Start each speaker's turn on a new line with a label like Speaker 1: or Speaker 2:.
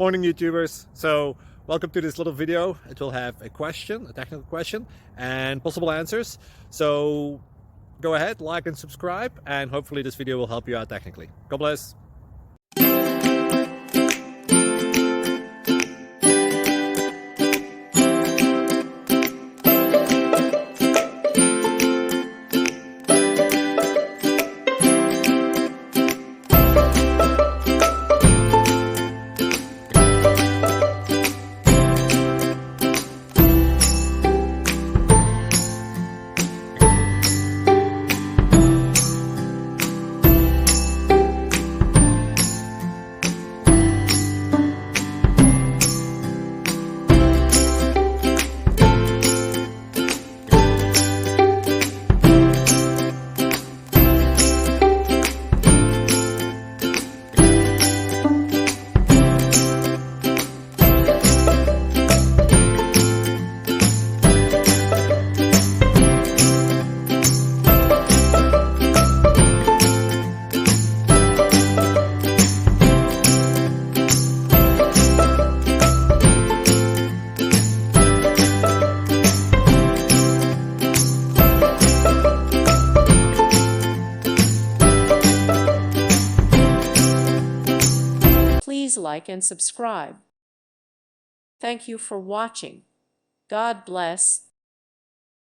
Speaker 1: Morning YouTubers. So welcome to this little video. It will have a question, a technical question, and possible answers. So go ahead, like and subscribe, and hopefully this video will help you out technically. God bless.
Speaker 2: Please like and subscribe. Thank you for watching. God bless.